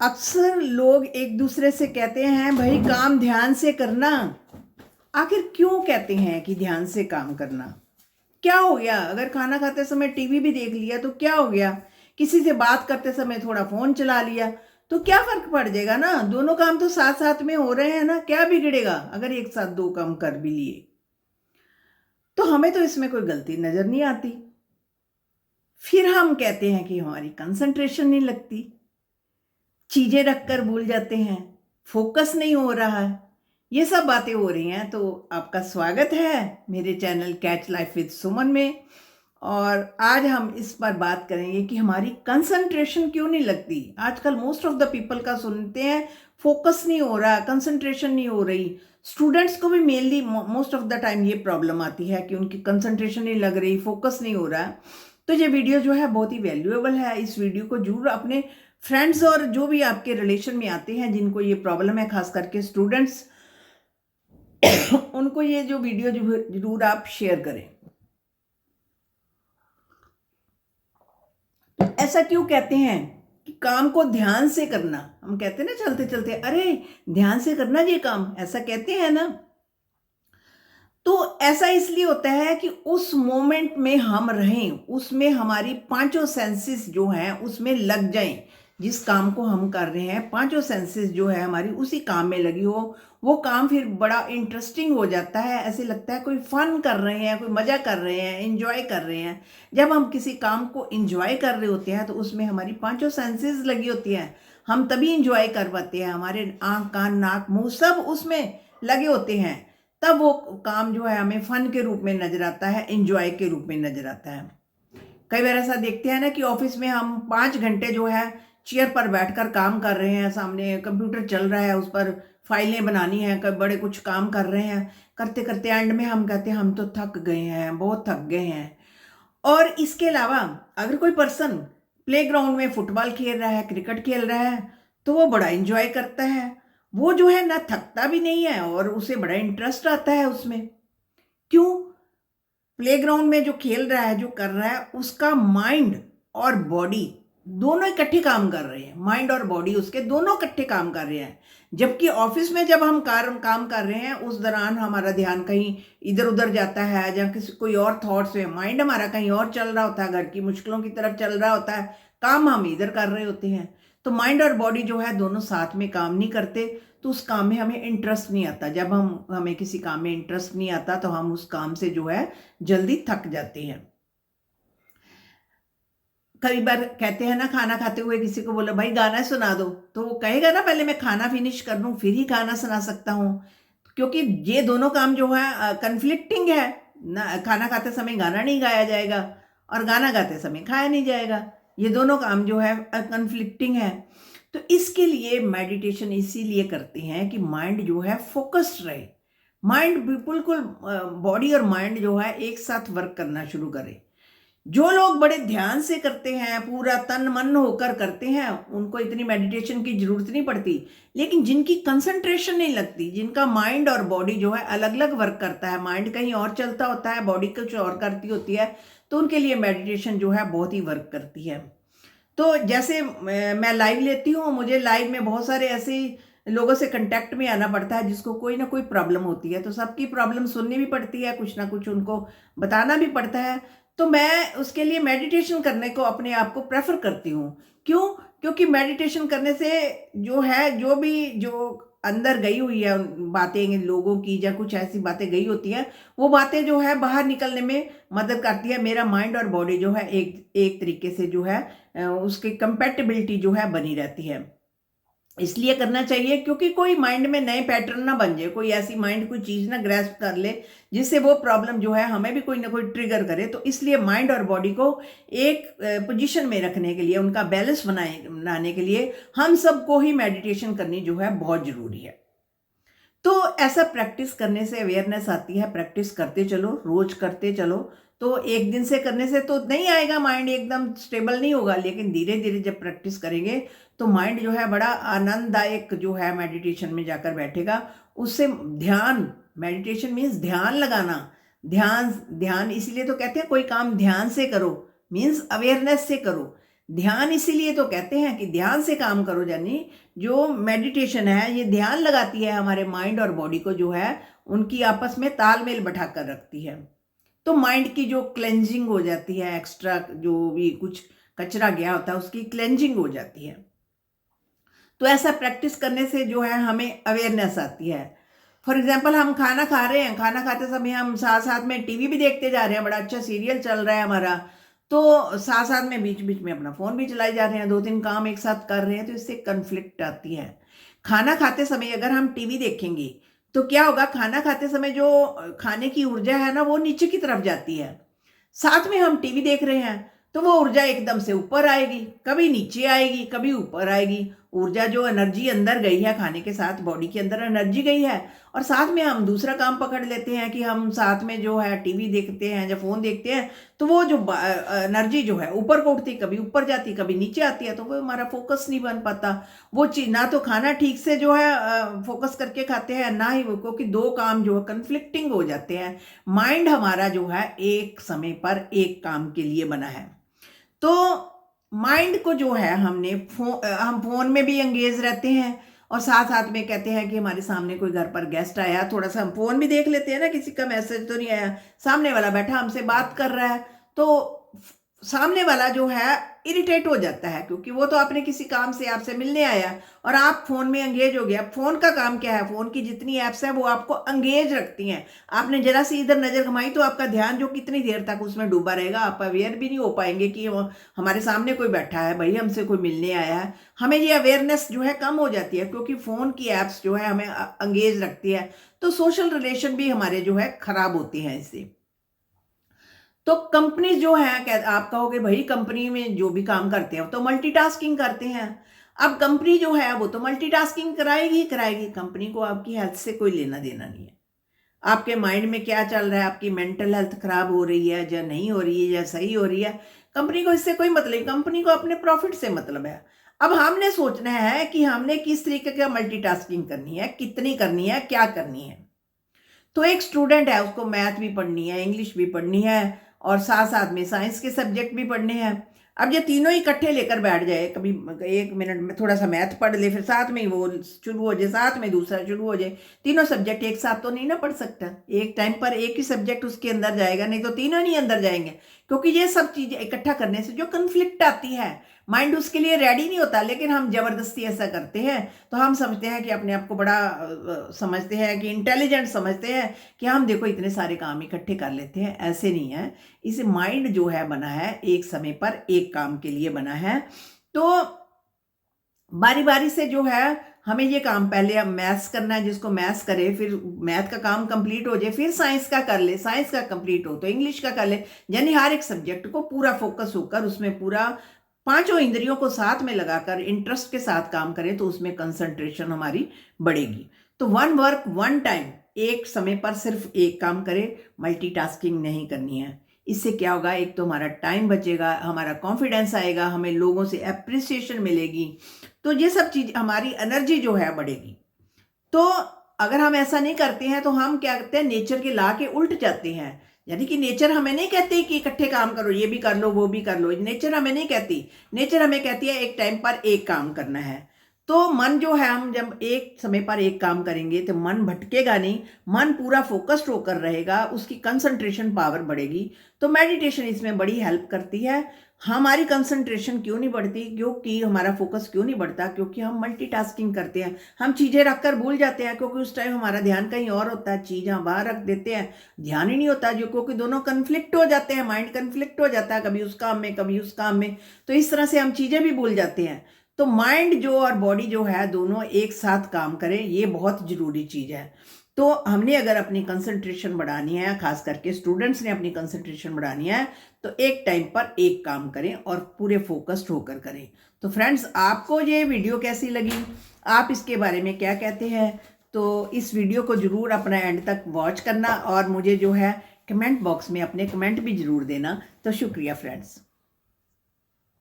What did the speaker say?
अक्सर लोग एक दूसरे से कहते हैं भाई काम ध्यान से करना। आखिर क्यों कहते हैं कि ध्यान से काम करना? क्या हो गया? अगर खाना खाते समय टीवी भी देख लिया तो क्या हो गया? किसी से बात करते समय थोड़ा फोन चला लिया तो क्या फर्क पड़ जाएगा ना? दोनों काम तो साथ साथ में हो रहे हैं ना, क्या बिगड़ेगा अगर एक साथ दो काम कर भी लिए? तो हमें तो इसमें कोई गलती नजर नहीं आती। फिर हम कहते हैं कि हमारी कंसंट्रेशन नहीं लगती, चीजें रखकर भूल जाते हैं, फोकस नहीं हो रहा है। ये सब बातें हो रही हैं। तो आपका स्वागत है मेरे चैनल कैच लाइफ विद सुमन में। और आज हम इस पर बात करेंगे कि हमारी कंसंट्रेशन क्यों नहीं लगती। आजकल मोस्ट ऑफ द पीपल का सुनते हैं फोकस नहीं हो रहा, कंसंट्रेशन नहीं हो रही। स्टूडेंट्स को भी mainly most of the time ये प्रॉब्लम आती है कि उनकी कंसंट्रेशन नहीं लग रही, फोकस नहीं हो रहा। तो ये वीडियो जो है बहुत ही वैल्यूएबल है। इस वीडियो को जरूर अपने फ्रेंड्स और जो भी आपके रिलेशन में आते हैं जिनको ये प्रॉब्लम है, खास करके स्टूडेंट्स, उनको ये जो वीडियो जरूर आप शेयर करें। ऐसा क्यों कहते हैं कि काम को ध्यान से करना? हम कहते हैं ना चलते चलते, अरे ध्यान से करना ये काम, ऐसा कहते हैं ना। तो ऐसा इसलिए होता है कि उस मोमेंट में हम रहें, उसमें हमारी पांचों सेंसेस जो हैं उसमें लग जाएं। जिस काम को हम कर रहे हैं पांचों सेंसेस जो है हमारी उसी काम में लगी हो, वो काम फिर बड़ा इंटरेस्टिंग हो जाता है। ऐसे लगता है कोई फन कर रहे हैं, कोई मजा कर रहे हैं, इंजॉय कर रहे हैं। जब हम किसी काम को इंजॉय कर रहे होते हैं तो उसमें हमारी पांचों सेंसेस लगी होती हैं, हम तभी इंजॉय कर पाते हैं। हमारे आंख, कान, नाक, मुंह सब उसमें लगे होते हैं। तब वो काम जो है हमें फन के रूप में नजर आता है, एंजॉय के रूप में नजर आता है। कई बार ऐसा देखते हैं ना कि ऑफिस में हम 5 घंटे जो है चेयर पर बैठकर काम कर रहे हैं, सामने कंप्यूटर चल रहा है, उस पर फाइलें बनानी है, कई बड़े कुछ काम कर रहे हैं। करते करते एंड में हम कहते हैं हम तो थक गए हैं, बहुत थक गए हैं। और इसके अलावा अगर कोई पर्सन प्लेग्राउंड में फुटबॉल खेल रहा है, क्रिकेट खेल रहा है, तो वो बड़ा एंजॉय करता है। वो जो है ना थकता भी नहीं है और उसे बड़ा इंटरेस्ट आता है उसमें। क्यों? प्लेग्राउंड में जो खेल रहा है, जो कर रहा है, उसका माइंड और बॉडी दोनों इकट्ठे काम कर रहे हैं। माइंड और बॉडी उसके दोनों इकट्ठे काम कर रहे हैं। जबकि ऑफिस में जब हम काम कर रहे हैं उस दौरान हमारा ध्यान कहीं इधर उधर जाता है, या किसी कोई और थॉट्स में माइंड हमारा कहीं और चल रहा होता है, घर की मुश्किलों की तरफ चल रहा होता है, काम हम इधर कर रहे होते हैं। तो माइंड और बॉडी जो है दोनों साथ में काम नहीं करते, तो उस काम में हमें इंटरेस्ट नहीं आता। जब हमें किसी काम में इंटरेस्ट नहीं आता तो हम उस काम से जो है जल्दी थक जाते हैं। कई बार कहते हैं ना, खाना खाते हुए किसी को बोला भाई गाना सुना दो, तो वो कहेगा ना पहले मैं खाना फिनिश कर लूं फिर ही गाना सुना सकता हूं। क्योंकि ये दोनों काम जो है कन्फ्लिक्टिंग है ना। खाना खाते समय गाना नहीं गाया जाएगा और गाना गाते समय खाया नहीं जाएगा। ये दोनों काम जो है कन्फ्लिक्टिंग है। तो इसके लिए मेडिटेशन इसीलिए करते हैं कि माइंड जो है फोकस्ड रहे। माइंड बिल्कुल बॉडी और माइंड जो है एक साथ वर्क करना शुरू करे। जो लोग बड़े ध्यान से करते हैं, पूरा तन मन होकर करते हैं, उनको इतनी मेडिटेशन की जरूरत नहीं पड़ती। लेकिन जिनकी कंसंट्रेशन नहीं लगती, जिनका माइंड और बॉडी जो है अलग अलग वर्क करता है, माइंड कहीं और चलता होता है, बॉडी कुछ और करती होती है, तो उनके लिए मेडिटेशन जो है बहुत ही वर्क करती है। तो जैसे मैं लाइव लेती हूँ, मुझे लाइव में बहुत सारे ऐसे लोगों से कांटेक्ट में आना पड़ता है जिसको कोई ना कोई प्रॉब्लम होती है। तो सबकी प्रॉब्लम सुननी भी पड़ती है, कुछ ना कुछ उनको बताना भी पड़ता है। तो मैं उसके लिए मेडिटेशन करने को अपने आप को प्रेफर करती हूँ। क्यों? क्योंकि मेडिटेशन करने से जो है, जो अंदर गई हुई है बातें लोगों की, या कुछ ऐसी बातें गई होती हैं, वो बातें जो है बाहर निकलने में मदद करती है। मेरा माइंड और बॉडी जो है एक तरीके से जो है उसकी कंपेटिबिलिटी जो है बनी रहती है। इसलिए करना चाहिए क्योंकि कोई माइंड में नए पैटर्न ना बन जाए, कोई ऐसी माइंड कोई चीज ना ग्रैस्प कर ले जिससे वो प्रॉब्लम जो है हमें भी कोई ना कोई ट्रिगर करे। तो इसलिए माइंड और बॉडी को एक पोजीशन में रखने के लिए, उनका बैलेंस बनाने के लिए हम सबको ही मेडिटेशन करनी जो है बहुत जरूरी है। तो ऐसा प्रैक्टिस करने से अवेयरनेस आती है। प्रैक्टिस करते चलो, रोज करते चलो। तो एक दिन से करने से तो नहीं आएगा, माइंड एकदम स्टेबल नहीं होगा, लेकिन धीरे धीरे जब प्रैक्टिस करेंगे तो माइंड जो है बड़ा आनंददायक जो है मेडिटेशन में जाकर बैठेगा। उससे ध्यान, मेडिटेशन मीन्स ध्यान लगाना। ध्यान ध्यान इसीलिए तो कहते हैं कोई काम ध्यान से करो, मीन्स अवेयरनेस से करो। ध्यान इसीलिए तो कहते हैं कि ध्यान से काम करो, यानी जो मेडिटेशन है ये ध्यान लगाती है हमारे माइंड और बॉडी को जो है उनकी आपस में तालमेल बैठा कर रखती है। तो माइंड की जो क्लेंजिंग हो जाती है, एक्स्ट्रा जो भी कुछ कचरा गया होता है उसकी क्लेंजिंग हो जाती है। तो ऐसा प्रैक्टिस करने से जो है हमें अवेयरनेस आती है। फॉर एग्जाम्पल हम खाना खा रहे हैं, खाना खाते समय हम साथ साथ में टीवी भी देखते जा रहे हैं, बड़ा अच्छा सीरियल चल रहा है हमारा, तो साथ साथ में बीच बीच में अपना फ़ोन भी चलाए जा रहे हैं, 2-3 काम एक साथ कर रहे हैं, तो इससे कन्फ्लिक्ट आती है। खाना खाते समय अगर हम टीवी देखेंगे तो क्या होगा, खाना खाते समय जो खाने की ऊर्जा है ना वो नीचे की तरफ जाती है। साथ में हम टीवी देख रहे हैं तो वो ऊर्जा एकदम से ऊपर आएगी, कभी नीचे आएगी, कभी ऊपर आएगी। ऊर्जा जो एनर्जी अंदर गई है खाने के साथ, बॉडी के अंदर एनर्जी गई है, और साथ में हम दूसरा काम पकड़ लेते हैं कि हम साथ में जो है टीवी देखते हैं या फ़ोन देखते हैं, तो वो जो एनर्जी जो है ऊपर को उठती, कभी ऊपर जाती, कभी नीचे आती है, तो वो हमारा फोकस नहीं बन पाता। वो चीज़ ना तो खाना ठीक से जो है फोकस करके खाते हैं, ना ही वो, क्योंकि दो काम जो है कन्फ्लिक्टिंग हो जाते हैं। माइंड हमारा जो है एक समय पर एक काम के लिए बना है। तो माइंड को जो है हम फोन में भी एंगेज रहते हैं, और साथ साथ में कहते हैं कि हमारे सामने कोई घर पर गेस्ट आया, थोड़ा सा हम फोन भी देख लेते हैं ना, किसी का मैसेज तो नहीं आया, सामने वाला बैठा हमसे बात कर रहा है, तो सामने वाला जो है इरिटेट हो जाता है, क्योंकि वो तो अपने किसी काम से आपसे मिलने आया और आप फोन में एंगेज हो गया। फोन का काम क्या है, फोन की जितनी एप्स है वो आपको एंगेज रखती हैं। आपने जरा सी इधर नजर घुमाई तो आपका ध्यान जो कितनी देर तक उसमें डूबा रहेगा, आप अवेयर भी नहीं हो पाएंगे कि हमारे सामने कोई बैठा है, भाई हमसे कोई मिलने आया है। हमें ये अवेयरनेस जो है कम हो जाती है, क्योंकि फोन की एप्स जो है हमें एंगेज रखती है। तो सोशल रिलेशन भी हमारे जो है खराब होते हैं इससे। तो कंपनी जो है, आप कहोगे भाई कंपनी में जो भी काम करते हैं तो मल्टीटास्किंग करते हैं। अब कंपनी जो है वो तो मल्टीटास्किंग कराएगी कराएगी, कंपनी को आपकी हेल्थ से कोई लेना देना नहीं है। आपके माइंड में क्या चल रहा है, आपकी मेंटल हेल्थ खराब हो रही है या नहीं हो रही है या सही हो रही है, कंपनी को इससे कोई मतलब नहीं। कंपनी को अपने प्रॉफिट से मतलब है। अब हमने सोचना है कि हमने किस तरीके का मल्टीटास्किंग करनी है, कितनी करनी है, क्या करनी है। तो एक स्टूडेंट है, उसको मैथ भी पढ़नी है, इंग्लिश भी पढ़नी है, और साथ साथ में साइंस के सब्जेक्ट भी पढ़ने हैं। अब ये तीनों इकट्ठे लेकर बैठ जाए, कभी 1 मिनट में थोड़ा सा मैथ पढ़ ले, फिर साथ में ही वो शुरू हो जाए, साथ में दूसरा शुरू हो जाए, तीनों सब्जेक्ट एक साथ तो नहीं ना पढ़ सकता। एक टाइम पर एक ही सब्जेक्ट उसके अंदर जाएगा, नहीं तो तीनों नहीं अंदर जाएंगे, क्योंकि ये सब चीज़ें इकट्ठा करने से जो कन्फ्लिक्ट आती है, माइंड उसके लिए रेडी नहीं होता। लेकिन हम जबरदस्ती ऐसा करते हैं, तो हम समझते हैं कि अपने आप को बड़ा समझते हैं कि इंटेलिजेंट समझते हैं कि हम देखो इतने सारे काम इकट्ठे कर लेते हैं। ऐसे नहीं है। इस माइंड जो है बना है एक समय पर एक काम के लिए बना है। तो बारी बारी से जो है हमें ये काम, पहले अब मैथ्स करना है, जिसको मैथ्स करे, फिर मैथ का काम कंप्लीट हो जाए, फिर साइंस का कर ले, साइंस का कंप्लीट हो तो इंग्लिश का कर ले। यानी हर एक सब्जेक्ट को पूरा फोकस होकर उसमें पूरा पांचों इंद्रियों को साथ में लगाकर इंटरेस्ट के साथ काम करें, तो उसमें कंसंट्रेशन हमारी बढ़ेगी। तो वन वर्क वन टाइम, एक समय पर सिर्फ एक काम करें, मल्टीटास्किंग नहीं करनी है। इससे क्या होगा, एक तो हमारा टाइम बचेगा, हमारा कॉन्फिडेंस आएगा, हमें लोगों से एप्रिसिएशन मिलेगी, तो ये सब चीज हमारी एनर्जी जो है बढ़ेगी। तो अगर हम ऐसा नहीं करते हैं तो हम क्या करते हैं, नेचर के ला के उल्ट जाते हैं। यानी कि नेचर हमें नहीं कहती कि इकट्ठे काम करो, ये भी कर लो वो भी कर लो, नेचर हमें नहीं कहती। नेचर हमें कहती है एक टाइम पर एक काम करना है। तो मन जो है, हम जब एक समय पर एक काम करेंगे तो मन भटकेगा नहीं, मन पूरा फोकस्ड होकर रहेगा, उसकी कंसंट्रेशन पावर बढ़ेगी। तो मेडिटेशन इसमें बड़ी हेल्प करती है। हमारी कंसंट्रेशन क्यों नहीं बढ़ती, क्योंकि हमारा फोकस क्यों नहीं बढ़ता, क्योंकि हम मल्टीटास्किंग करते हैं। हम चीज़ें रखकर भूल जाते हैं, क्योंकि उस टाइम हमारा ध्यान कहीं और होता है, चीज़ हम बाहर रख देते हैं, ध्यान ही नहीं होता, जो क्योंकि दोनों कन्फ्लिक्ट हो जाते हैं, माइंड कन्फ्लिक्ट हो जाता है, कभी उस काम में कभी उस काम में, तो इस तरह से हम चीज़ें भी भूल जाते हैं। तो माइंड जो और बॉडी जो है दोनों एक साथ काम करें, ये बहुत ज़रूरी चीज़ है। तो हमने अगर अपनी कंसंट्रेशन बढ़ानी है, खास करके स्टूडेंट्स ने अपनी कंसंट्रेशन बढ़ानी है, तो एक टाइम पर एक काम करें और पूरे फोकस्ड होकर करें। तो फ्रेंड्स, आपको ये वीडियो कैसी लगी, आप इसके बारे में क्या कहते हैं, तो इस वीडियो को ज़रूर अपना एंड तक वॉच करना, और मुझे जो है कमेंट बॉक्स में अपने कमेंट भी ज़रूर देना। तो शुक्रिया फ्रेंड्स।